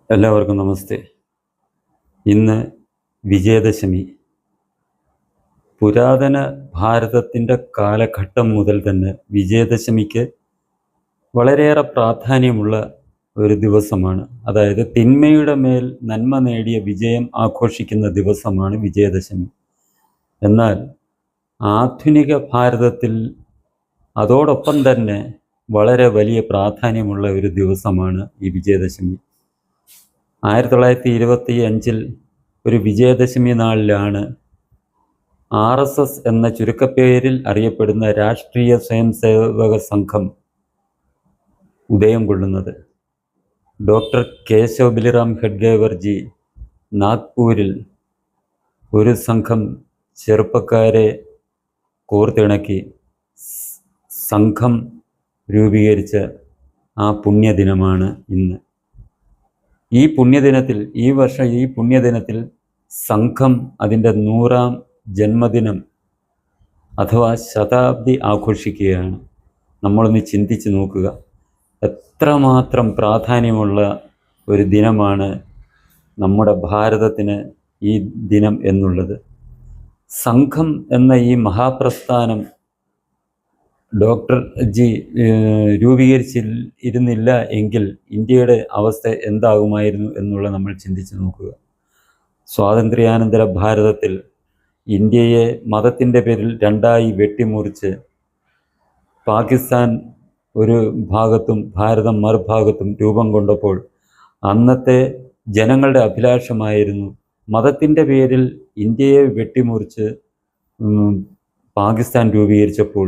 എല്ലാവർക്കും നമസ്തേ. ഇന്ന് വിജയദശമി. പുരാതന ഭാരതത്തിൻ്റെ കാലഘട്ടം മുതൽ തന്നെ വിജയദശമിക്ക് വളരെയേറെ പ്രാധാന്യമുള്ള ഒരു ദിവസമാണ്. അതായത് തിന്മയുടെ മേൽ നന്മ നേടിയ വിജയം ആഘോഷിക്കുന്ന ദിവസമാണ് വിജയദശമി. എന്നാൽ ആധുനിക ഭാരതത്തിൽ അതോടൊപ്പം തന്നെ വളരെ വലിയ പ്രാധാന്യമുള്ള ഒരു ദിവസമാണ് ഈ വിജയദശമി. 1925 ഒരു വിജയദശമി നാളിലാണ് RSS എന്ന ചുരുക്കപ്പേരിൽ അറിയപ്പെടുന്ന രാഷ്ട്രീയ സ്വയംസേവക സംഘം ഉദയം കൊള്ളുന്നത്. ഡോക്ടർ കേശവ് ബലിറാം ഹെഡ്ഗേവർജി നാഗ്പൂരിൽ ഒരു സംഘം ചെറുപ്പക്കാരെ കോർത്തിണക്കി സംഘം രൂപീകരിച്ച ആ പുണ്യദിനമാണ് ഇന്ന്. ഈ പുണ്യദിനത്തിൽ സംഘം അതിൻ്റെ 100ാം ജന്മദിനം അഥവാ ശതാബ്ദി ആഘോഷിക്കുകയാണ്. നമ്മളൊന്ന് ചിന്തിച്ച് നോക്കുക, എത്രമാത്രം പ്രാധാന്യമുള്ള ഒരു ദിനമാണ് നമ്മുടെ ഭാരതത്തിന് ഈ ദിനം എന്നുള്ളത്. സംഘം എന്ന ഈ മഹാപ്രസ്ഥാനം ഡോക്ടർ ജി രൂപീകരിച്ചിരുന്നില്ല എങ്കിൽ ഇന്ത്യയുടെ അവസ്ഥ എന്താകുമായിരുന്നു എന്നുള്ളത് നമ്മൾ ചിന്തിച്ച് നോക്കുക. സ്വാതന്ത്ര്യാനന്തര ഭാരതത്തിൽ ഇന്ത്യയെ മതത്തിൻ്റെ പേരിൽ രണ്ടായി വെട്ടിമുറിച്ച് പാകിസ്ഥാൻ ഒരു ഭാഗത്തും ഭാരതം മറുഭാഗത്തും രൂപം കൊണ്ടപ്പോൾ അന്നത്തെ ജനങ്ങളുടെ അഭിലാഷമായിരുന്നു മതത്തിൻ്റെ പേരിൽ ഇന്ത്യയെ വെട്ടിമുറിച്ച് പാകിസ്ഥാൻ രൂപീകരിച്ചപ്പോൾ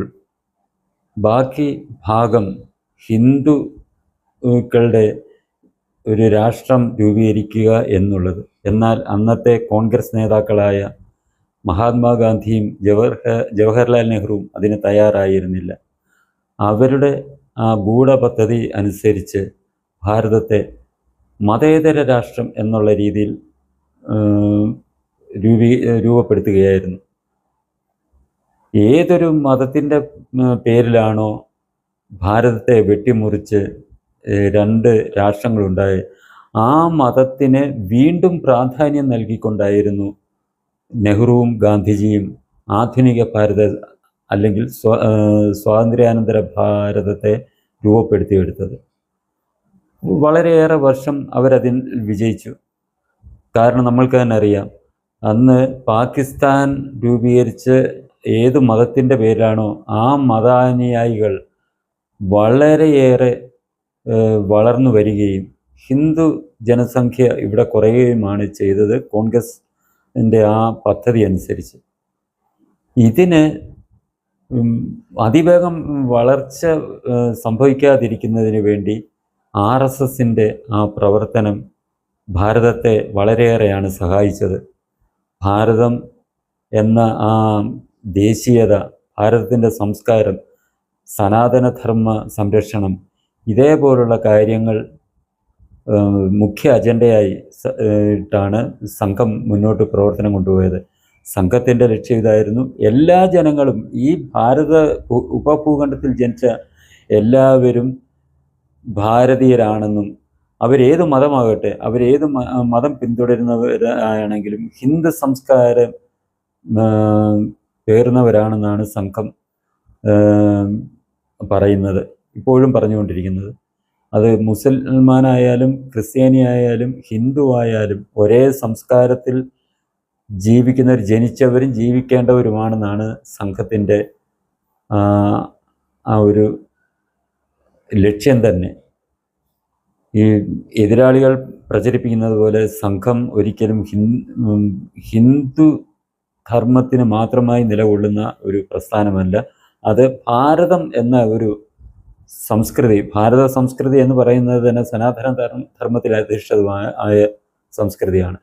ബാക്കി ഭാഗം ഹിന്ദുക്കളുടെ ഒരു രാഷ്ട്രം രൂപീകരിക്കുക എന്നുള്ളത്. എന്നാൽ അന്നത്തെ കോൺഗ്രസ് നേതാക്കളായ മഹാത്മാഗാന്ധിയും ജവഹർലാൽ നെഹ്റുവും അതിന് തയ്യാറായിരുന്നില്ല. അവരുടെ ആ ഗൂഢപദ്ധതി അനുസരിച്ച് ഭാരതത്തെ മതേതര രാഷ്ട്രം എന്നുള്ള രീതിയിൽ രൂപപ്പെടുത്തുകയായിരുന്നു. ഏതൊരു മതത്തിൻ്റെ പേരിലാണോ ഭാരതത്തെ വെട്ടിമുറിച്ച് 2 രാഷ്ട്രങ്ങളുണ്ടായി, ആ മതത്തിന് വീണ്ടും പ്രാധാന്യം നൽകിക്കൊണ്ടായിരുന്നു നെഹ്റുവും ഗാന്ധിജിയും ആധുനിക ഭാരത അല്ലെങ്കിൽ സ്വാതന്ത്ര്യാനന്തര ഭാരതത്തെ രൂപപ്പെടുത്തിയെടുത്തത്. വളരെയേറെ വർഷം അവരതിൽ വിജയിച്ചു. കാരണം നമ്മൾക്ക് തന്നെ അറിയാം, അന്ന് പാകിസ്ഥാൻ രൂപീകരിച്ച് ഏത് മതത്തിൻ്റെ പേരിലാണോ ആ മതാനുയായികൾ വളരെയേറെ വളർന്നു വരികയും ഹിന്ദു ജനസംഖ്യ ഇവിടെ കുറയുകയുമാണ് ചെയ്തത് കോൺഗ്രസിൻ്റെ ആ പദ്ധതി അനുസരിച്ച്. ഇതിന് അതിവേഗം വളർച്ച സംഭവിക്കാതിരിക്കുന്നതിന് വേണ്ടി RSSൻ്റെ ആ പ്രവർത്തനം ഭാരതത്തെ വളരെയേറെയാണ് സഹായിച്ചത്. ഭാരതം എന്ന ആ ദേശീയത, ഭാരതത്തിൻ്റെ സംസ്കാരം, സനാതനധർമ്മ സംരക്ഷണം, ഇതേപോലുള്ള കാര്യങ്ങൾ മുഖ്യ അജണ്ടയായി ാണ് സംഘം മുന്നോട്ട് പ്രവർത്തനം കൊണ്ടുപോയത്. സംഘത്തിൻ്റെ ലക്ഷ്യം ഇതായിരുന്നു: എല്ലാ ജനങ്ങളും, ഈ ഭാരത ഉപഭൂഖണ്ഡത്തിൽ ജനിച്ച എല്ലാവരും ഭാരതീയരാണെന്നും അവരേത് മതമാകട്ടെ, അവരേത് മതം പിന്തുടരുന്നവരാണെങ്കിലും ഹിന്ദു സംസ്കാരം പേറുന്നവരാണെന്നാണ് സംഘം പറയുന്നത്, ഇപ്പോഴും പറഞ്ഞുകൊണ്ടിരിക്കുന്നത്. അത് മുസൽമാനായാലും ക്രിസ്ത്യാനിയായാലും ഹിന്ദു ആയാലും ഒരേ സംസ്കാരത്തിൽ ജീവിക്കുന്നവർ, ജനിച്ചവരും ജീവിക്കേണ്ടവരുമാണെന്നാണ് സംഘത്തിൻ്റെ ആ ഒരു ലക്ഷ്യം തന്നെ. ഈ എതിരാളികൾ പ്രചരിപ്പിക്കുന്നത് പോലെ സംഘം ഒരിക്കലും ഹിന്ദു ധർമ്മത്തിന് മാത്രമായി നിലകൊള്ളുന്ന ഒരു പ്രസ്ഥാനമല്ല. അത് ഭാരതം എന്ന ഒരു സംസ്കൃതി, ഭാരത സംസ്കൃതി എന്ന് പറയുന്നത് തന്നെ സനാതന ധർമ്മത്തിൽ അധിഷ്ഠിതമായ സംസ്കൃതിയാണ്.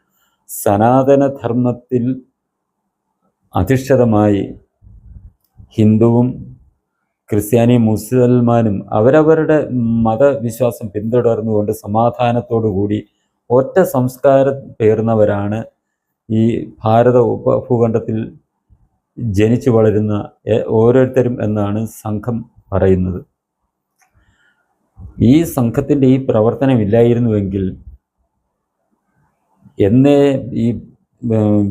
സനാതന ധർമ്മത്തിൽ അധിഷ്ഠിതമായി ഹിന്ദുവും ക്രിസ്ത്യാനിയും മുസൽമാനും അവരവരുടെ മതവിശ്വാസം പിന്തുടർന്നുകൊണ്ട് സമാധാനത്തോടുകൂടി ഒറ്റ സംസ്കാരം പേർന്നവരാണ് ഈ ഭാരത ഉപഭൂഖണ്ഡത്തിൽ ജനിച്ചു വളരുന്ന ഓരോരുത്തരും എന്നാണ് സംഘം പറയുന്നത്. ഈ സംഘത്തിൻ്റെ ഈ പ്രവർത്തനമില്ലായിരുന്നുവെങ്കിൽ എന്നേ ഈ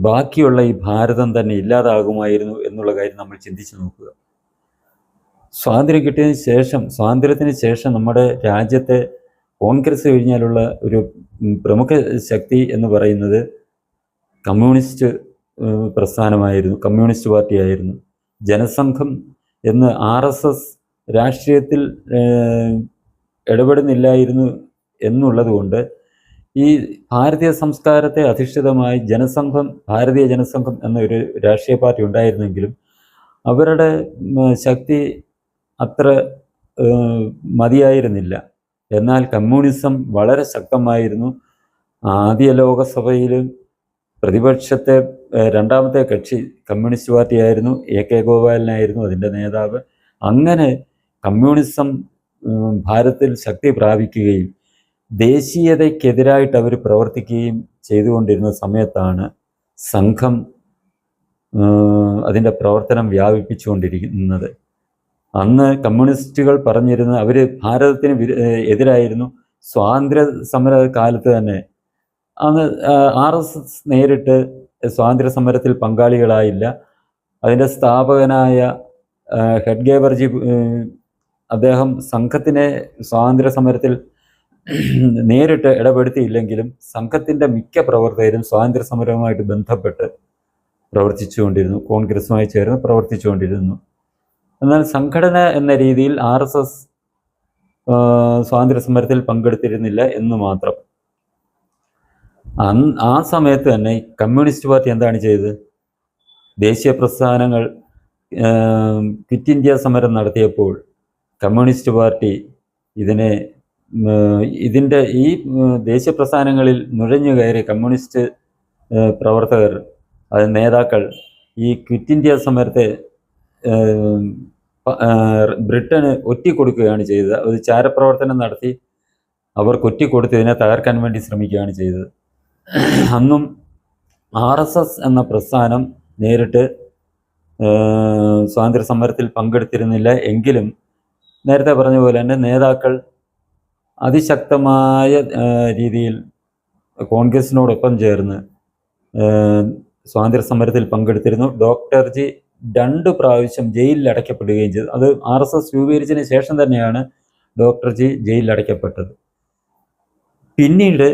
ബാക്കിയുള്ള ഈ ഭാരതം തന്നെ ഇല്ലാതാകുമായിരുന്നു എന്നുള്ള കാര്യം നമ്മൾ ചിന്തിച്ചു നോക്കുക. സ്വാതന്ത്ര്യത്തിന് ശേഷം നമ്മുടെ രാജ്യത്തെ കോൺഗ്രസ് കഴിഞ്ഞാലുള്ള ഒരു പ്രമുഖ ശക്തി എന്ന് പറയുന്നത് കമ്മ്യൂണിസ്റ്റ് പ്രസ്ഥാനമായിരുന്നു, കമ്മ്യൂണിസ്റ്റ് പാർട്ടിയായിരുന്നു. ജനസംഘം എന്ന് RSS രാഷ്ട്രീയത്തിൽ ഇടപെടുന്നില്ലായിരുന്നു എന്നുള്ളത് കൊണ്ട് ഈ ഭാരതീയ സംസ്കാരത്തെ അധിഷ്ഠിതമായി ഭാരതീയ ജനസംഘം എന്നൊരു രാഷ്ട്രീയ പാർട്ടി ഉണ്ടായിരുന്നെങ്കിലും അവരുടെ ശക്തി അത്ര മതിയായിരുന്നില്ല. എന്നാൽ കമ്മ്യൂണിസം വളരെ ശക്തമായിരുന്നു. ആദ്യ ലോകസഭയിൽ പ്രതിപക്ഷത്തെ രണ്ടാമത്തെ കക്ഷി കമ്മ്യൂണിസ്റ്റ് പാർട്ടിയായിരുന്നു. AK ഗോപാലനായിരുന്നു അതിൻ്റെ നേതാവ്. അങ്ങനെ കമ്മ്യൂണിസം ഭാരതത്തിൽ ശക്തി പ്രാപിക്കുകയും ദേശീയതയ്ക്കെതിരായിട്ട് അവർ പ്രവർത്തിക്കുകയും ചെയ്തുകൊണ്ടിരുന്ന സമയത്താണ് സംഘം അതിൻ്റെ പ്രവർത്തനം വ്യാപിപ്പിച്ചുകൊണ്ടിരിക്കുന്നത്. അന്ന് കമ്മ്യൂണിസ്റ്റുകൾ പറഞ്ഞിരുന്ന അവർ ഭാരതത്തിന് എതിരായിരുന്നു. സ്വാതന്ത്ര്യ സമര കാലത്ത് തന്നെ അന്ന് RSS നേരിട്ട് സ്വാതന്ത്ര്യ സമരത്തിൽ പങ്കാളികളായില്ല. അതിൻ്റെ സ്ഥാപകനായ ഹെഡ്ഗേവർജി അദ്ദേഹം സംഘത്തിനെ സ്വാതന്ത്ര്യ സമരത്തിൽ നേരിട്ട് ഇടപെടുത്തിയില്ലെങ്കിലും സംഘത്തിൻ്റെ മിക്ക പ്രവർത്തകരും സ്വാതന്ത്ര്യ സമരവുമായിട്ട് ബന്ധപ്പെട്ട് പ്രവർത്തിച്ചുകൊണ്ടിരുന്നു, കോൺഗ്രസുമായി ചേർന്ന് പ്രവർത്തിച്ചുകൊണ്ടിരുന്നു. എന്നാൽ സംഘടന എന്ന രീതിയിൽ RSS സ്വാതന്ത്ര്യ സമരത്തിൽ പങ്കെടുത്തിരുന്നില്ല എന്ന് മാത്രം. ആ സമയത്ത് തന്നെ കമ്മ്യൂണിസ്റ്റ് പാർട്ടി എന്താണ് ചെയ്തത്? ദേശീയ പ്രസ്ഥാനങ്ങൾ ക്വിറ്റ് ഇന്ത്യ സമരം നടത്തിയപ്പോൾ കമ്മ്യൂണിസ്റ്റ് പാർട്ടി ഇതിൻ്റെ ഈ ദേശീയ പ്രസ്ഥാനങ്ങളിൽ നുഴഞ്ഞു കയറി കമ്മ്യൂണിസ്റ്റ് പ്രവർത്തകർ, നേതാക്കൾ ഈ ക്വിറ്റ് ഇന്ത്യ സമരത്തെ ബ്രിട്ടന് ഒറ്റിക്കൊടുക്കുകയാണ് ചെയ്തത്. ഒരു ചാരപ്രവർത്തനം നടത്തി അവർക്ക് ഒറ്റിക്കൊടുത്ത് ഇതിനെ തകർക്കാൻ വേണ്ടി ശ്രമിക്കുകയാണ് ചെയ്തത്. അന്നും RSS എന്ന പ്രസ്ഥാനം നേരിട്ട് സ്വാതന്ത്ര്യ സമരത്തിൽ പങ്കെടുത്തിരുന്നില്ല എങ്കിലും നേരത്തെ പറഞ്ഞ പോലെ തന്നെ നേതാക്കൾ അതിശക്തമായ രീതിയിൽ കോൺഗ്രസിനോടൊപ്പം ചേർന്ന് സ്വാതന്ത്ര്യ സമരത്തിൽ പങ്കെടുത്തിരുന്നു. ഡോക്ടർ ജി 2 പ്രാവശ്യം ജയിലിൽ അടയ്ക്കപ്പെടുകയും ചെയ്തു. അത് RSS രൂപീകരിച്ചതിന് ശേഷം തന്നെയാണ് ഡോക്ടർ ജി ജയിലിൽ അടയ്ക്കപ്പെട്ടത്. പിന്നീട്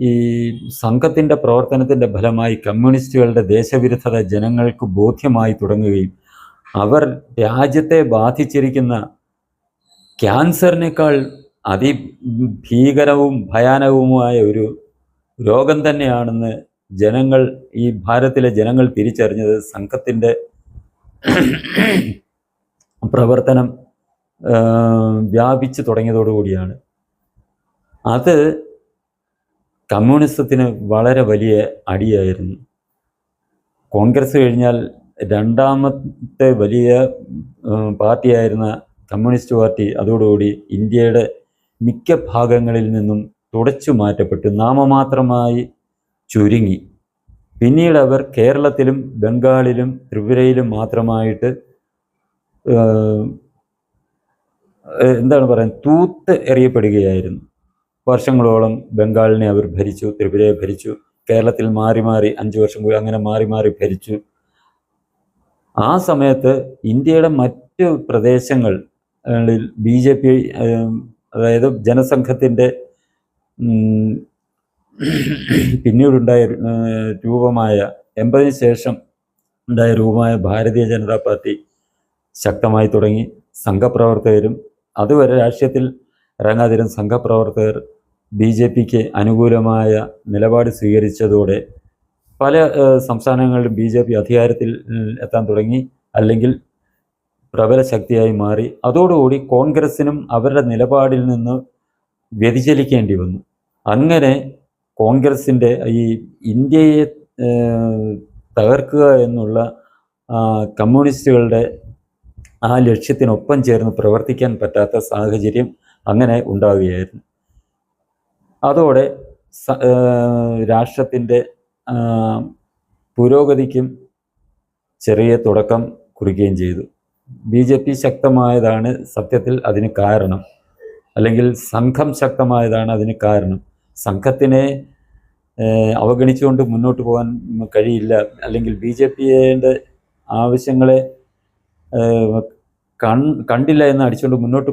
ഈ സംഘത്തിൻ്റെ പ്രവർത്തനത്തിൻ്റെ ഫലമായി കമ്മ്യൂണിസ്റ്റുകളുടെ ദേശവിരുദ്ധത ജനങ്ങൾക്ക് ബോധ്യമായി തുടങ്ങുകയും അവർ രാജ്യത്തെ ബാധിച്ചിരിക്കുന്ന ക്യാൻസറിനേക്കാൾ അതിഭീകരവും ഭയാനകവുമായ ഒരു രോഗം തന്നെയാണെന്ന് ഈ ഭാരതത്തിലെ ജനങ്ങൾ തിരിച്ചറിഞ്ഞത് സംഘത്തിൻ്റെ പ്രവർത്തനം വ്യാപിച്ചു തുടങ്ങിയതോടുകൂടിയാണ്. അത് കമ്മ്യൂണിസത്തിന് വളരെ വലിയ അടിയായിരുന്നു. കോൺഗ്രസ് കഴിഞ്ഞാൽ രണ്ടാമത്തെ വലിയ പാർട്ടിയായിരുന്ന കമ്മ്യൂണിസ്റ്റ് പാർട്ടി അതോടുകൂടി ഇന്ത്യയുടെ മിക്ക ഭാഗങ്ങളിൽ നിന്നും തുടച്ചു മാറ്റപ്പെട്ടു, നാമമാത്രമായി ചുരുങ്ങി. പിന്നീട് അവർ കേരളത്തിലും ബംഗാളിലും ത്രിപുരയിലും മാത്രമായിട്ട് തൂത്ത് എറിയപ്പെടുകയായിരുന്നു. വർഷങ്ങളോളം ബംഗാളിനെ അവർ ഭരിച്ചു, ത്രിപുരയെ ഭരിച്ചു, കേരളത്തിൽ മാറി 5 വർഷം കൂടി അങ്ങനെ മാറി ഭരിച്ചു. ആ സമയത്ത് ഇന്ത്യയുടെ മറ്റ് പ്രദേശങ്ങളിൽ BJP, അതായത് ജനസംഘത്തിൻ്റെ പിന്നീടുണ്ടായ രൂപമായ 80-ന് ശേഷം ഉണ്ടായ രൂപമായ ഭാരതീയ ജനതാ പാർട്ടി ശക്തമായി തുടങ്ങി. സംഘപ്രവർത്തകരും അതുവരെ രാഷ്ട്രീയത്തിൽ ഇറങ്ങാതിരുന്ന സംഘപ്രവർത്തകർ BJPക്ക് അനുകൂലമായ നിലപാട് സ്വീകരിച്ചതോടെ പല സംസ്ഥാനങ്ങളിലും BJP അധികാരത്തിൽ എത്താൻ തുടങ്ങി, അല്ലെങ്കിൽ പ്രബല ശക്തിയായി മാറി. അതോടുകൂടി കോൺഗ്രസിനും അവരുടെ നിലപാടിൽ നിന്ന് വ്യതിചലിക്കേണ്ടി വന്നു. അങ്ങനെ കോൺഗ്രസിൻ്റെ ഈ ഇന്ത്യയെ തകർക്കുക എന്നുള്ള കമ്മ്യൂണിസ്റ്റുകളുടെ ആ ലക്ഷ്യത്തിനൊപ്പം ചേർന്ന് പ്രവർത്തിക്കാൻ പറ്റാത്ത സാഹചര്യം അങ്ങനെ ഉണ്ടാവുകയായിരുന്നു. അതോടെ രാഷ്ട്രത്തിൻ്റെ പുരോഗതിക്കും ചെറിയ തുടക്കം കുറിക്കുകയും ചെയ്തു. BJP ശക്തമായതാണ് സത്യത്തിൽ അതിന് കാരണം, അല്ലെങ്കിൽ സംഘം ശക്തമായതാണ് അതിന് കാരണം. സംഘത്തിനെ അവഗണിച്ചുകൊണ്ട് മുന്നോട്ട് പോകാൻ കഴിയില്ല, അല്ലെങ്കിൽ ബി ജെ പിയുടെ ആവശ്യങ്ങളെ കണ്ടില്ല എന്ന് അടിച്ചുകൊണ്ട് മുന്നോട്ട്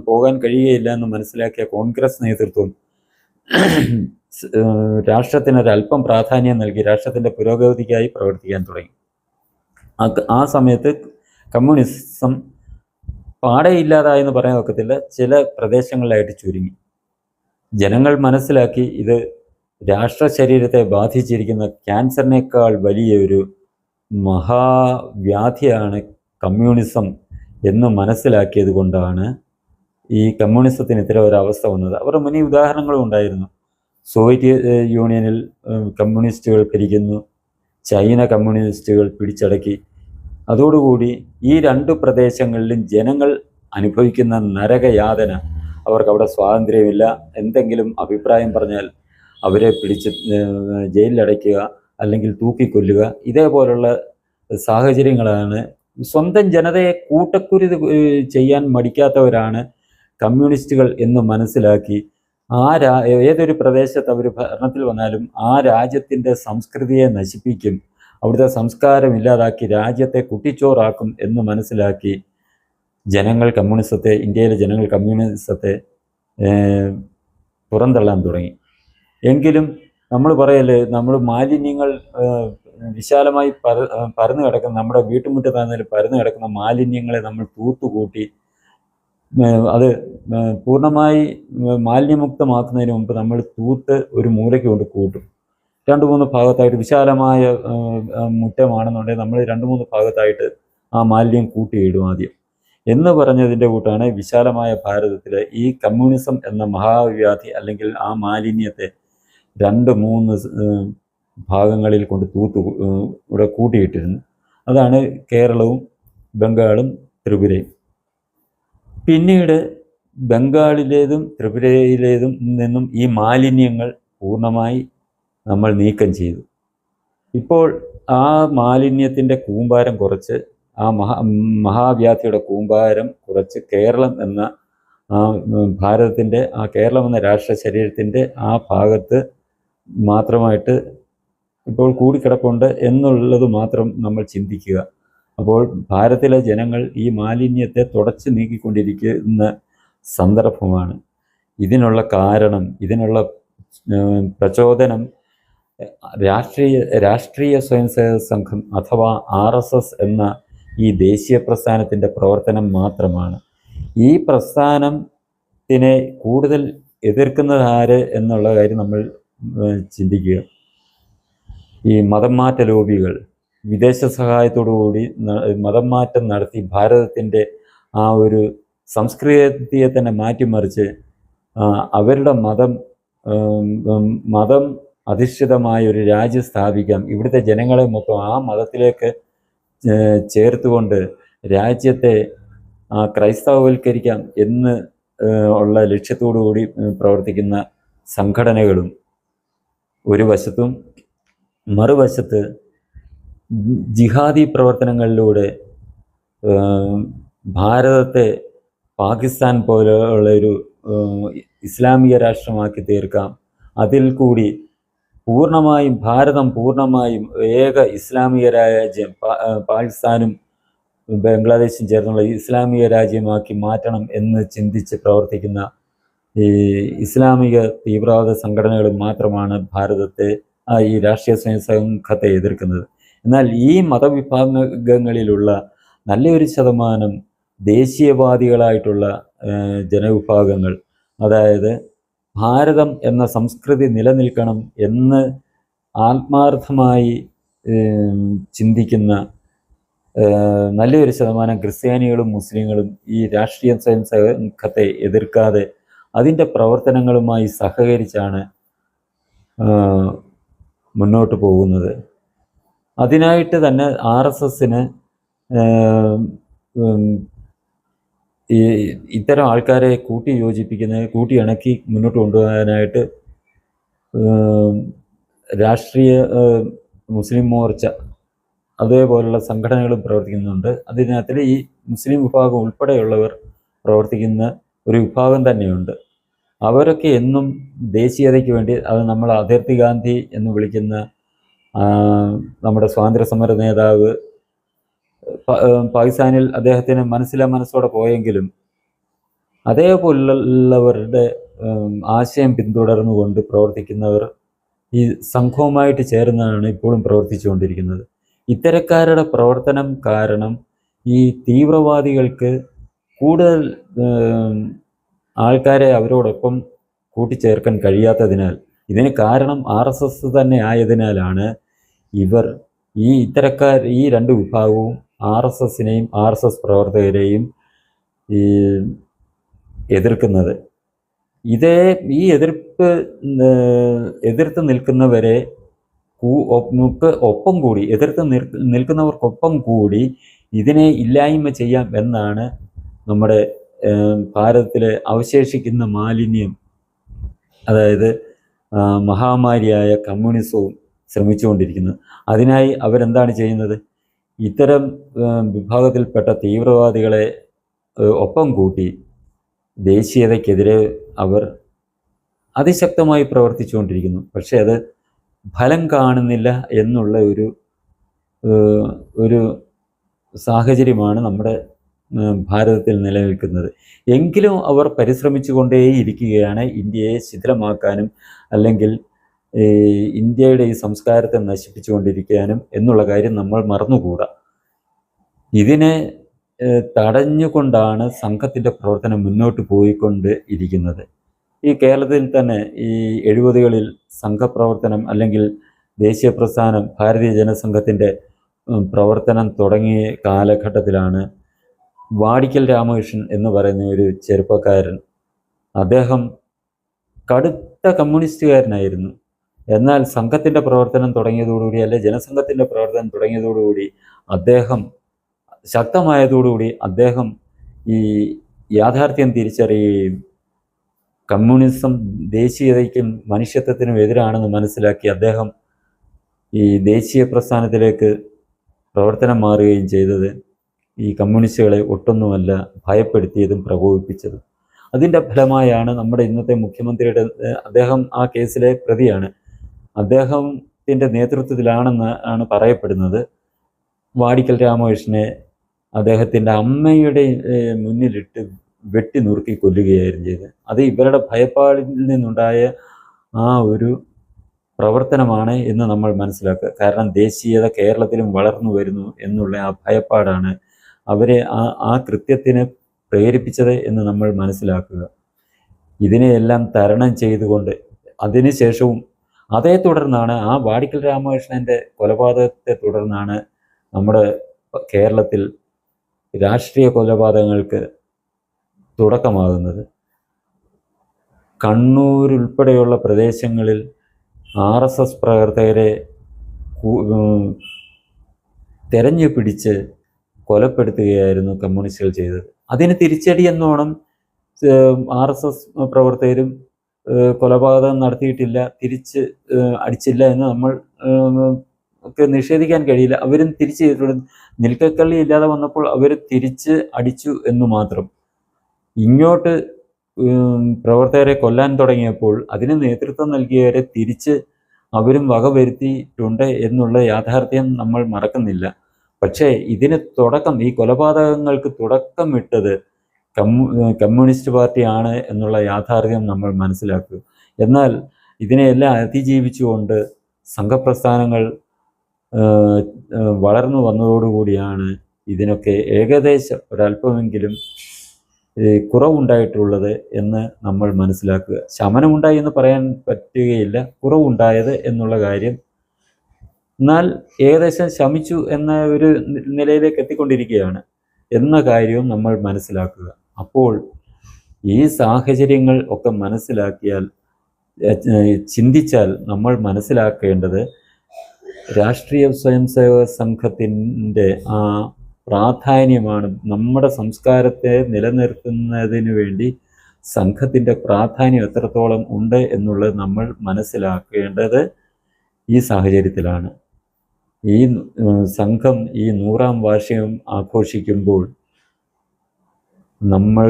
പോകാൻ കഴിയുകയില്ല എന്ന് മനസ്സിലാക്കിയ കോൺഗ്രസ് നേതൃത്വം രാഷ്ട്രത്തിനൊരല്പം പ്രാധാന്യം നൽകി രാഷ്ട്രത്തിൻ്റെ പുരോഗതിക്കായി പ്രവർത്തിക്കാൻ തുടങ്ങി. ആ സമയത്ത് കമ്മ്യൂണിസം പാടെ ഇല്ലാതായെന്ന് പറയാൻ ഒക്കത്തില്ല, ചില പ്രദേശങ്ങളിലായിട്ട് ചുരുങ്ങി. ജനങ്ങൾ മനസ്സിലാക്കി ഇത് രാഷ്ട്ര ശരീരത്തെ ബാധിച്ചിരിക്കുന്ന ക്യാൻസറിനേക്കാൾ വലിയ ഒരു മഹാവ്യാധിയാണ് കമ്മ്യൂണിസം എന്ന് മനസ്സിലാക്കിയത് കൊണ്ടാണ് ഈ കമ്മ്യൂണിസത്തിന് ഇത്തരം ഒരവസ്ഥ വന്നത്. അവരുടെ മുന്നിൽ ഉദാഹരണങ്ങളും ഉണ്ടായിരുന്നു. സോവിയറ്റ് യൂണിയനിൽ കമ്മ്യൂണിസ്റ്റുകൾ ഭരിക്കുന്നു, ചൈന കമ്മ്യൂണിസ്റ്റുകൾ പിടിച്ചടക്കി. അതോടുകൂടി ഈ രണ്ട് പ്രദേശങ്ങളിലും ജനങ്ങൾ അനുഭവിക്കുന്ന നരകയാതന, അവർക്ക് അവിടെ സ്വാതന്ത്ര്യമില്ല, എന്തെങ്കിലും അഭിപ്രായം പറഞ്ഞാൽ അവരെ പിടിച്ച് ജയിലിലടയ്ക്കുക അല്ലെങ്കിൽ തൂക്കിക്കൊല്ലുക, ഇതേപോലുള്ള സാഹചര്യങ്ങളാണ്. സ്വന്തം ജനതയെ കൂട്ടക്കുരു ചെയ്യാൻ മടിക്കാത്തവരാണ് കമ്മ്യൂണിസ്റ്റുകൾ എന്ന് മനസ്സിലാക്കി ഏതൊരു പ്രദേശത്ത് അവർ ഭരണത്തിൽ വന്നാലും ആ രാജ്യത്തിൻ്റെ സംസ്കൃതിയെ നശിപ്പിക്കും, അവിടുത്തെ സംസ്കാരം ഇല്ലാതാക്കി രാജ്യത്തെ കുട്ടിച്ചോറാക്കും എന്ന് മനസ്സിലാക്കി ഇന്ത്യയിലെ ജനങ്ങൾ കമ്മ്യൂണിസത്തെ പുറന്തള്ളാൻ തുടങ്ങി. എങ്കിലും നമ്മൾ പറയല്ലേ, നമ്മൾ മാലിന്യങ്ങൾ വിശാലമായി പരന്നു കിടക്കുന്ന, നമ്മുടെ വീട്ടുമുറ്റത്താണെങ്കിലും പരന്നു കിടക്കുന്ന മാലിന്യങ്ങളെ നമ്മൾ തൂത്തുകൂട്ടി അത് പൂർണ്ണമായി മാലിന്യമുക്തമാക്കുന്നതിന് മുമ്പ് നമ്മൾ തൂത്ത് ഒരു മൂലയ്ക്ക് കൊണ്ട് കൂട്ടും. 2-3 ഭാഗത്തായിട്ട് വിശാലമായ മുറ്റമാണെന്നുണ്ടെങ്കിൽ നമ്മൾ 2-3 ഭാഗത്തായിട്ട് ആ മാലിന്യം കൂട്ടിയിടും ആദ്യം എന്ന് പറഞ്ഞതിൻ്റെ കൂട്ടാണ് വിശാലമായ ഭാരതത്തിലെ ഈ കമ്മ്യൂണിസം എന്ന മഹാവ്യാധി അല്ലെങ്കിൽ ആ മാലിന്യത്തെ 2-3 ഭാഗങ്ങളിൽ കൊണ്ട് ഇവിടെ കൂട്ടിയിട്ടിരുന്നു. അതാണ് കേരളവും ബംഗാളും ത്രിപുരയും. പിന്നീട് ബംഗാളിലേതും ത്രിപുരയിലേതും നിന്നും ഈ മാലിന്യങ്ങൾ പൂർണ്ണമായി നമ്മൾ നീക്കം ചെയ്തു. ഇപ്പോൾ ആ മാലിന്യത്തിൻ്റെ കൂമ്പാരം കുറച്ച്, ആ മഹാവ്യാധിയുടെ കൂമ്പാരം കുറച്ച് കേരളം എന്ന ഭാരതത്തിൻ്റെ ആ കേരളം എന്ന രാഷ്ട്ര ശരീരത്തിൻ്റെ ആ ഭാഗത്ത് മാത്രമായിട്ട് ഇപ്പോൾ കൂടിക്കിടപ്പുണ്ട് എന്നുള്ളത് മാത്രം നമ്മൾ ചിന്തിക്കുക. അപ്പോൾ ഭാരതത്തിലെ ജനങ്ങൾ ഈ മാലിന്യത്തെ തുടച്ച് നീക്കിക്കൊണ്ടിരിക്കുന്ന സന്ദർഭമാണ്. ഇതിനുള്ള കാരണം, ഇതിനുള്ള പ്രചോദനം രാഷ്ട്രീയ സ്വയംസേവക സംഘം അഥവാ RSS എന്ന ഈ ദേശീയ പ്രസ്ഥാനത്തിൻ്റെ പ്രവർത്തനം മാത്രമാണ്. ഈ പ്രസ്ഥാനത്തിനെ കൂടുതൽ എതിർക്കുന്നത് ആര് എന്നുള്ള കാര്യം നമ്മൾ ചിന്തിക്കുക. ഈ മതം മാറ്റ ലോബികൾ വിദേശ സഹായത്തോടുകൂടി മതം മാറ്റം നടത്തി ഭാരതത്തിൻ്റെ ആ ഒരു സംസ്കൃതിയെ തന്നെ മാറ്റിമറിച്ച് അവരുടെ മതം അധിഷ്ഠിതമായ ഒരു രാജ്യം സ്ഥാപിക്കാം, ഇവിടുത്തെ ജനങ്ങളെ മൊത്തം ആ മതത്തിലേക്ക് ചേർത്തുകൊണ്ട് രാജ്യത്തെ ക്രൈസ്തവവൽക്കരിക്കാം എന്ന് ഉള്ള ലക്ഷ്യത്തോടു കൂടി പ്രവർത്തിക്കുന്ന സംഘടനകളും ഒരു വശത്തും, മറുവശത്ത് ജിഹാദി പ്രവർത്തനങ്ങളിലൂടെ ഭാരതത്തെ പാകിസ്ഥാൻ പോലെയുള്ളൊരു ഇസ്ലാമിക രാഷ്ട്രമാക്കി തീർക്കാം, അതിൽ കൂടി ഭാരതം പൂർണ്ണമായും ഏക ഇസ്ലാമിക രാജ്യം, പാകിസ്ഥാനും ബംഗ്ലാദേശും ചേർന്നുള്ള ഇസ്ലാമിക രാജ്യമാക്കി മാറ്റണം എന്ന് ചിന്തിച്ച് പ്രവർത്തിക്കുന്ന ഈ ഇസ്ലാമിക തീവ്രവാദ സംഘടനകൾ മാത്രമാണ് ഭാരതത്തെ ഈ രാഷ്ട്രീയ സ്വയംസംഘത്തെ എതിർക്കുന്നത്. എന്നാൽ ഈ മതവിഭാഗങ്ങളിലുള്ള നല്ലൊരു ശതമാനം ദേശീയവാദികളായിട്ടുള്ള ജനവിഭാഗങ്ങൾ, അതായത് ഭാരതം എന്ന സംസ്കൃതി നിലനിൽക്കണം എന്ന് ആത്മാർത്ഥമായി ചിന്തിക്കുന്ന നല്ലൊരു ശതമാനം ക്രിസ്ത്യാനികളും മുസ്ലിങ്ങളും ഈ രാഷ്ട്രീയ സ്വയംസംഘത്തെ എതിർക്കാതെ അതിൻ്റെ പ്രവർത്തനങ്ങളുമായി സഹകരിച്ചാണ് മുന്നോട്ട് പോകുന്നത്. അതിനായിട്ട് തന്നെ RSSന് ഇത്തരം ആൾക്കാരെ കൂട്ടിയിണക്കി മുന്നോട്ട് കൊണ്ടുപോകാനായിട്ട് രാഷ്ട്രീയ മുസ്ലിം മോർച്ച അതേപോലുള്ള സംഘടനകളും പ്രവർത്തിക്കുന്നുണ്ട്. അതിനകത്തിൽ ഈ മുസ്ലിം വിഭാഗം ഉൾപ്പെടെയുള്ളവർ പ്രവർത്തിക്കുന്ന ഒരു വിഭാഗം തന്നെയുണ്ട്. അവരൊക്കെ എന്നും ദേശീയതയ്ക്ക് വേണ്ടി, അത് നമ്മൾ അതിർത്തി ഗാന്ധി എന്ന് വിളിക്കുന്ന നമ്മുടെ സ്വാതന്ത്ര്യ സമര നേതാവ് പാകിസ്ഥാനിൽ അദ്ദേഹത്തിന് മനസ്സോടെ പോയെങ്കിലും അതേപോലുള്ളവരുടെ ആശയം പിന്തുടർന്നുകൊണ്ട് പ്രവർത്തിക്കുന്നവർ ഈ സംഘവുമായിട്ട് ചേർന്നാണ് ഇപ്പോഴും പ്രവർത്തിച്ചുകൊണ്ടിരിക്കുന്നത്. ഇത്തരക്കാരുടെ പ്രവർത്തനം കാരണം ഈ തീവ്രവാദികൾക്ക് കൂടുതൽ ആൾക്കാരെ അവരോടൊപ്പം കൂട്ടിച്ചേർക്കാൻ കഴിയാത്തതിനാൽ, ഇതിന് കാരണം RSS തന്നെ ആയതിനാലാണ് ഇവർ ഈ രണ്ട് വിഭാഗവും RSSനെയും RSS പ്രവർത്തകരെയും ഈ എതിർക്കുന്നത്. ഈ എതിർത്ത് നിൽക്കുന്നവരെ ഒപ്പം കൂടി നിൽക്കുന്നവർക്കൊപ്പം കൂടി ഇതിനെ ഇല്ലായ്മ ചെയ്യാം എന്നാണ് നമ്മുടെ ഭാരതത്തിലെ അവശേഷിക്കുന്ന മാലിന്യം, അതായത് മഹാമാരിയായ കമ്മ്യൂണിസവും ശ്രമിച്ചുകൊണ്ടിരിക്കുന്നത്. അതിനായി അവരെന്താണ് ചെയ്യുന്നത്? ഇത്തരം വിഭാഗത്തിൽപ്പെട്ട തീവ്രവാദികളെ ഒപ്പം കൂട്ടി ദേശീയതയ്ക്കെതിരെ അവർ അതിശക്തമായി പ്രവർത്തിച്ചുകൊണ്ടിരിക്കുന്നു. പക്ഷേ അത് ഫലം കാണുന്നില്ല എന്നുള്ള ഒരു സാഹചര്യമാണ് നമ്മുടെ ഭാരതത്തിൽ നിലനിൽക്കുന്നത്. എങ്കിലും അവർ പരിശ്രമിച്ചുകൊണ്ടേയിരിക്കുകയാണ് ഇന്ത്യയെ ശിഥിലമാക്കാനും അല്ലെങ്കിൽ ഇന്ത്യയുടെ ഈ സംസ്കാരത്തെ നശിപ്പിച്ചുകൊണ്ടിരിക്കാനും എന്നുള്ള കാര്യം നമ്മൾ മറന്നുകൂടാ. ഇതിനെ തടഞ്ഞുകൊണ്ടാണ് സംഘത്തിൻ്റെ പ്രവർത്തനം മുന്നോട്ട് പോയിക്കൊണ്ട് ഇരിക്കുന്നത്. ഈ കേരളത്തിൽ തന്നെ ഈ 70കളിൽ സംഘപ്രവർത്തനം അല്ലെങ്കിൽ ദേശീയ പ്രസ്ഥാനം ഭാരതീയ ജനസംഘത്തിൻ്റെ പ്രവർത്തനം തുടങ്ങിയ കാലഘട്ടത്തിലാണ് വാടിക്കൽ രാമകൃഷ്ണൻ എന്ന് പറയുന്ന ഒരു ചെറുപ്പക്കാരൻ, അദ്ദേഹം കടുത്ത കമ്മ്യൂണിസ്റ്റുകാരനായിരുന്നു. എന്നാൽ സംഘത്തിൻ്റെ പ്രവർത്തനം തുടങ്ങിയതോടുകൂടി, അല്ലെ ജനസംഘത്തിൻ്റെ പ്രവർത്തനം തുടങ്ങിയതോടുകൂടി, അദ്ദേഹം ശക്തമായതോടുകൂടി അദ്ദേഹം ഈ യാഥാർത്ഥ്യം തിരിച്ചറിയുകയും കമ്മ്യൂണിസം ദേശീയതയ്ക്കും മനുഷ്യത്വത്തിനും എതിരാണെന്ന് മനസ്സിലാക്കി അദ്ദേഹം ഈ ദേശീയ പ്രസ്ഥാനത്തിലേക്ക് പ്രവർത്തനം മാറുകയും ചെയ്തത് ഈ കമ്മ്യൂണിസ്റ്റുകളെ ഒട്ടൊന്നുമല്ല ഭയപ്പെടുത്തിയതും പ്രകോപിപ്പിച്ചതും. അതിൻ്റെ ഫലമായാണ് നമ്മുടെ ഇന്നത്തെ മുഖ്യമന്ത്രിയുടെ, അദ്ദേഹം ആ കേസിലെ പ്രതിയാണ്, അദ്ദേഹത്തിൻ്റെ നേതൃത്വത്തിലാണെന്ന് പറയപ്പെടുന്നത്, വാടിക്കൽ രാമകൃഷ്ണനെ അദ്ദേഹത്തിൻ്റെ അമ്മയുടെ മുന്നിലിട്ട് വെട്ടി നുറുക്കി കൊല്ലുകയായിരുന്നു ചെയ്തത്. അത് ഇവരുടെ ഭയപ്പാടിൽ നിന്നുണ്ടായ ആ ഒരു പ്രവർത്തനമാണ് എന്ന് നമ്മൾ മനസ്സിലാക്കുക. കാരണം ദേശീയത കേരളത്തിലും വളർന്നു വരുന്നു എന്നുള്ള ആ ഭയപ്പാടാണ് അവരെ ആ കൃത്യത്തിന് പ്രേരിപ്പിച്ചത് എന്ന് നമ്മൾ മനസ്സിലാക്കുക. ഇതിനെയെല്ലാം തരണം ചെയ്തുകൊണ്ട് അതിനുശേഷവും അതേ തുടർന്നാണ്, ആ വാടിക്കൽ രാമകൃഷ്ണൻ്റെ കൊലപാതകത്തെ തുടർന്നാണ് നമ്മുടെ കേരളത്തിൽ രാഷ്ട്രീയ കൊലപാതകങ്ങൾക്ക് തുടക്കമാകുന്നത്. കണ്ണൂരുൾപ്പെടെയുള്ള പ്രദേശങ്ങളിൽ RSS പ്രവർത്തകരെ തെരഞ്ഞു പിടിച്ച് കൊലപ്പെടുത്തുകയായിരുന്നു കമ്മ്യൂണിസ്റ്റുകൾ ചെയ്തത്. അതിന് തിരിച്ചടി എന്നോണം RSS പ്രവർത്തകരും കൊലപാതകം നടത്തിയിട്ടില്ല, തിരിച്ച് അടിച്ചില്ല എന്ന് നമ്മൾ ഒക്കെ നിഷേധിക്കാൻ കഴിയില്ല. അവരും തിരിച്ച് ചെയ്തിട്ടുണ്ട്. നിൽക്കക്കള്ളി ഇല്ലാതെ വന്നപ്പോൾ അവർ തിരിച്ച് അടിച്ചു എന്ന് മാത്രം. ഇങ്ങോട്ട് പ്രവർത്തകരെ കൊല്ലാൻ തുടങ്ങിയപ്പോൾ അതിന് നേതൃത്വം നൽകിയവരെ തിരിച്ച് അവരും വകവരുത്തിയിട്ടുണ്ട് എന്നുള്ള യാഥാർത്ഥ്യം നമ്മൾ മറക്കുന്നില്ല. പക്ഷേ ഇതിന് തുടക്കം, ഈ കൊലപാതകങ്ങൾക്ക് തുടക്കം ഇട്ടത് കമ്മ്യൂണിസ്റ്റ് പാർട്ടിയാണ് എന്നുള്ള യാഥാർത്ഥ്യം നമ്മൾ മനസ്സിലാക്കുക. എന്നാൽ ഇതിനെയെല്ലാം അതിജീവിച്ചുകൊണ്ട് സംഘപ്രസ്ഥാനങ്ങൾ വളർന്നു വന്നതോടുകൂടിയാണ് ഇതിനൊക്കെ ഏകദേശം ഒരല്പമെങ്കിലും കുറവുണ്ടായിട്ടുള്ളത് എന്ന് നമ്മൾ മനസ്സിലാക്കുക. ശമനമുണ്ടായി എന്ന് പറയാൻ പറ്റുകയില്ല, കുറവുണ്ടായത് എന്നുള്ള കാര്യം. എന്നാൽ ഏകദേശം ശമിച്ചു എന്ന ഒരു നിലയിലേക്ക് എത്തിക്കൊണ്ടിരിക്കുകയാണ് എന്ന കാര്യവും നമ്മൾ മനസ്സിലാക്കുക. അപ്പോൾ ഈ സാഹചര്യങ്ങൾ ഒക്കെ മനസ്സിലാക്കിയാൽ, ചിന്തിച്ചാൽ നമ്മൾ മനസ്സിലാക്കേണ്ടത് രാഷ്ട്രീയ സ്വയംസേവക സംഘത്തിൻ്റെ ആ പ്രാധാന്യമാണ്. നമ്മുടെ സംസ്കാരത്തെ നിലനിർത്തുന്നതിന് വേണ്ടി സംഘത്തിൻ്റെ പ്രാധാന്യം എത്രത്തോളം ഉണ്ട് എന്നുള്ളത് നമ്മൾ മനസ്സിലാക്കേണ്ടത് ഈ സാഹചര്യത്തിലാണ്. ഈ സംഘം ഈ 100ാം വാർഷികം ആഘോഷിക്കുമ്പോൾ നമ്മൾ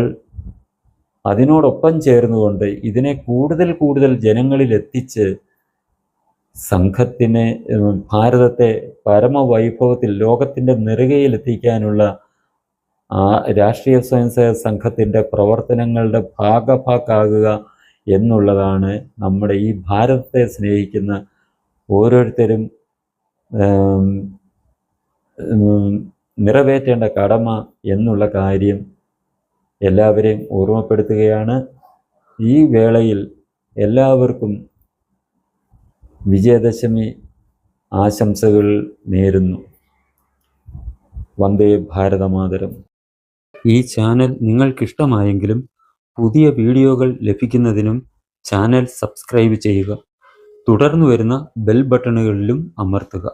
അതിനോടൊപ്പം ചേർന്നുകൊണ്ട് ഇതിനെ കൂടുതൽ കൂടുതൽ ജനങ്ങളിൽ എത്തിച്ച് സംഘത്തിനെ ഭാരതത്തെ പരമവൈഭവത്തിൽ ലോകത്തിൻ്റെ നെറുകയിലെത്തിക്കാനുള്ള ആ രാഷ്ട്രീയ സ്വയംസേവക സംഘത്തിൻ്റെ പ്രവർത്തനങ്ങളുടെ ഭാഗഭാക്കാകുക എന്നുള്ളതാണ് നമ്മുടെ ഈ ഭാരതത്തെ സ്നേഹിക്കുന്ന ഓരോരുത്തരും നിറവേറ്റേണ്ട കടമ എന്നുള്ള കാര്യം എല്ലാവരെയും ഓർമ്മപ്പെടുത്തുകയാണ്. ഈ വേളയിൽ എല്ലാവർക്കും വിജയദശമി ആശംസകൾ നേരുന്നു. വന്ദേ ഭാരതമാതരം. ഈ ചാനൽ നിങ്ങൾക്കിഷ്ടമായെങ്കിലും പുതിയ വീഡിയോകൾ ലഭിക്കുന്നതിനും ചാനൽ സബ്സ്ക്രൈബ് ചെയ്യുക. തുടർന്ന് വരുന്ന ബെൽ ബട്ടണുകളിലും അമർത്തുക.